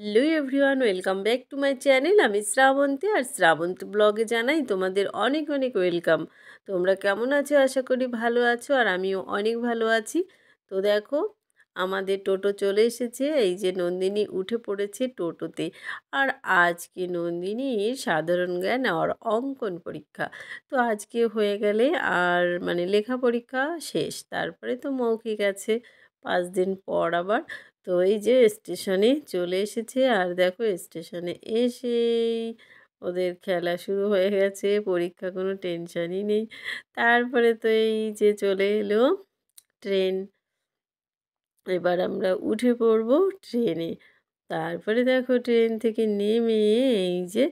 Hello everyone, welcome back to my channel. আমি শ্রাবন্তী, আর শ্রাবন্তী ব্লগে জানাই তোমাদের অনেক অনেক ওয়েলকাম। তোমরা কেমন আছো? আশা করি ভালো আছো, আর আমিও অনেক ভালো আছি। তো দেখো, আমাদের টোটো চলে এসেছে। এই যে নন্দিনী উঠে পড়েছে টোটোতে। আর আজকে নন্দিনীর সাধারণ জ্ঞান আর অঙ্কন পরীক্ষা। তো আজকে হয়ে গেলে আর লেখা পরীক্ষা শেষ, তারপরে তো মৌখিক আছে 5 দিন পর আবার। তো এই যে স্টেশনে চলে এসেছে, আর দেখো স্টেশনে এসেই ওদের খেলা শুরু হয়ে গেছে, পরীক্ষা কোনো টেনশনই নেই। তারপরে তো এই যে চলে এলো ট্রেন, এবার আমরা উঠে পড়বো ট্রেনে। তারপরে দেখো ট্রেন থেকে নেমে এই যে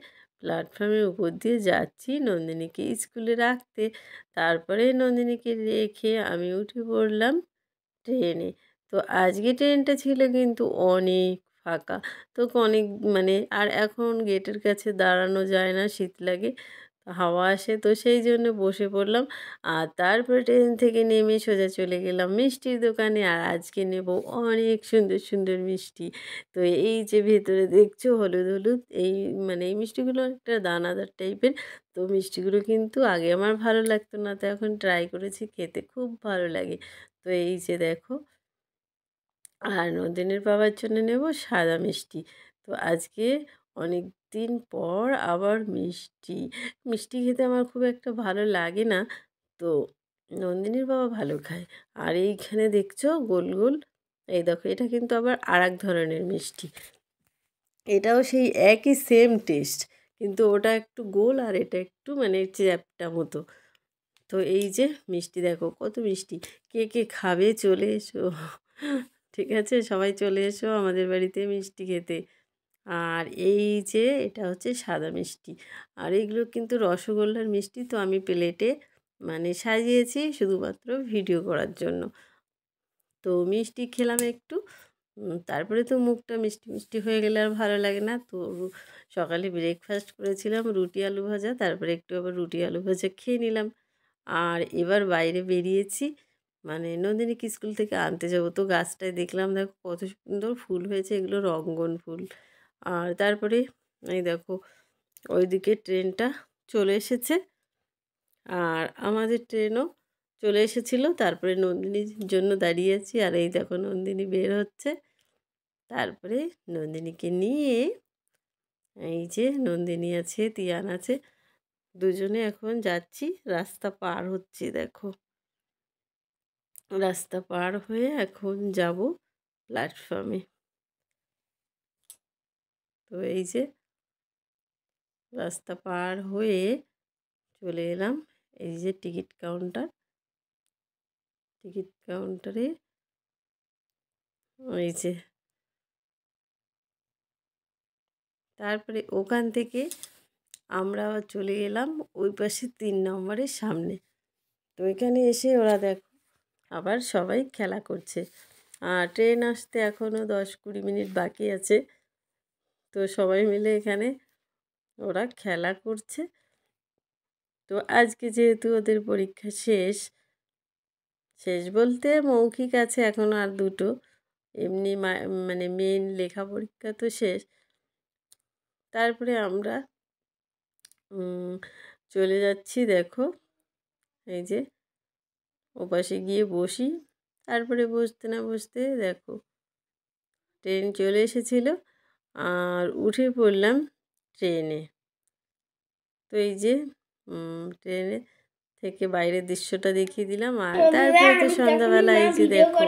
প্ল্যাটফর্মের উপর দিয়ে যাচ্ছি নন্দিনীকে স্কুলে রাখতে। তারপরে নন্দিনীকে রেখে আমি উঠে পড়লাম ট্রেনে। তো আজকে ট্রেনটা ছিল কিন্তু অনেক ফাঁকা। তো অনেক আর এখন গেটের কাছে দাঁড়ানো যায় না, শীত লাগে, হাওয়া আসে, তো সেই জন্য বসে পড়লাম। আর তারপরে ট্রেন থেকে নেমে সোজা চলে গেলাম মিষ্টির দোকানে। আর আজকে নেব অনেক সুন্দর সুন্দর মিষ্টি। তো এই যে ভেতরে দেখছো হলুদ হলুদ, এই মিষ্টিগুলো একটা দানাদার টাইপের। তো মিষ্টিগুলো কিন্তু আগে আমার ভালো লাগতো না, তো এখন ট্রাই করেছি, খেতে খুব ভালো লাগে। তো এই যে দেখো, আর নন্দিনীর বাবার জন্য নেব সাদা মিষ্টি। তো আজকে অনেক দিন পর আবার মিষ্টি। মিষ্টি খেতে আমার খুব একটা ভালো লাগে না, তো নন্দিনীর বাবা ভালো খায়। আর এইখানে দেখছো গোল গোল, এই দেখো এটা কিন্তু আবার আর এক ধরনের মিষ্টি। এটাও সেই একই সেম টেস্ট, কিন্তু ওটা একটু গোল আর এটা একটু চ্যাপ্টা মতো। তো এই যে মিষ্টি দেখো কত মিষ্টি। কে কে খাবে চলে এসো, ঠিক আছে, সবাই চলে এসো আমাদের বাড়িতে মিষ্টি খেতে। আর এই যে এটা হচ্ছে সাদা মিষ্টি, আর এইগুলো কিন্তু রসগোল্লার মিষ্টি। তো আমি প্লেটে সাজিয়েছি শুধুমাত্র ভিডিও করার জন্য। তো মিষ্টি খেলাম একটু, তারপরে তো মুখটা মিষ্টি মিষ্টি হয়ে গেলে আর ভালো লাগে না। তো সকালে ব্রেকফাস্ট করেছিলাম রুটি আলু ভাজা, তারপরে একটু আবার রুটি আলু ভাজা খেয়ে নিলাম। আর এবার বাইরে বেরিয়েছি, নন্দিনীকে স্কুল থেকে আনতে যাবো। তো গাছটায় দেখলাম, দেখো কত সুন্দর ফুল হয়েছে, এগুলো রঙ্গন ফুল। আর তারপরে এই দেখো ওইদিকে ট্রেনটা চলে এসেছে, আর আমাদের ট্রেনও চলে এসেছিলো। তারপরে নন্দিনীর জন্য দাঁড়িয়ে আছি, আর এই দেখো নন্দিনী বের হচ্ছে। তারপরে নন্দিনীকে নিয়ে, এই যে নন্দিনী আছে, তিয়ান আছে, দুজনে এখন যাচ্ছি, রাস্তা পার হচ্ছি। দেখো রাস্তা পার হয়ে এখন যাব প্ল্যাটফর্মে। তো এই যে রাস্তা পার হয়ে চলে এলাম এই যে টিকিট কাউন্টার। টিকিট কাউন্টারে এই যে, তারপরে ওখান থেকে আমরা চলে এলাম ওই পাশে 3 নম্বরের সামনে। তো এখানে এসে ওরা দেখো আবার সবাই খেলা করছে। আর ট্রেন আসতে এখনও 10-20 মিনিট বাকি আছে। তো সবাই মিলে এখানে ওরা খেলা করছে। তো আজকে যেহেতু ওদের পরীক্ষা শেষ, শেষ বলতে মৌখিক আছে এখনও আর দুটো, এমনি মেন লেখা পরীক্ষা তো শেষ। তারপরে আমরা চলে যাচ্ছি, দেখো এই যে ওপাশে গিয়ে বসি। তারপরে বসতে না বসতে দেখো ট্রেন চলে এসেছিল, আর উঠে পড়লাম ট্রেনে। তো এই যে ট্রেনে থেকে বাইরের দৃশ্যটা দেখিয়ে দিলাম। আর তারপরে তো সন্ধ্যাবেলা এই যে দেখো,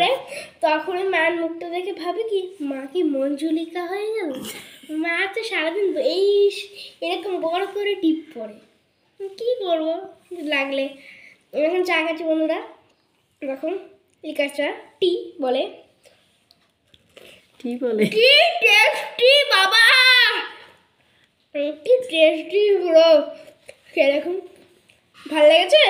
তখন মায়ের মুখটা দেখে ভাবে কি, মা কি মঞ্জুলিকা হয়ে গেল। মা তো সারাদিন এই এরকম বড় করে টিপ পড়ে, কি করবো লাগলে। এখন চা খাচ্ছি বন্ধুরা, এখন লিকার চা, টি বলে, কি বলে, কি টেস্টি বাবা, কি টেস্টি হলো, সেরকম ভালো লেগেছে।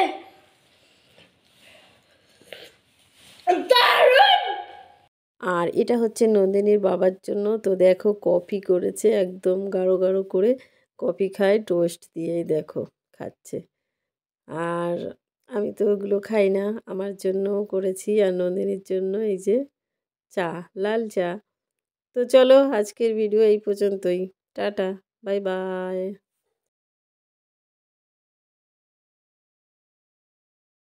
আর এটা হচ্ছে নন্দিনীর বাবার জন্য। তো দেখো কফি করেছে, একদম গাঢ় গাঢ় করে কফি খায় টোস্ট দিয়ে, দেখো খাচ্ছে। আর আমি তো ওগুলো খাই না, আমার জন্যও করেছি, আর নন্দিনীর জন্য এই যে চা, লাল চা। তো চলো আজকের ভিডিও এই পর্যন্তই। Tata, bye bye.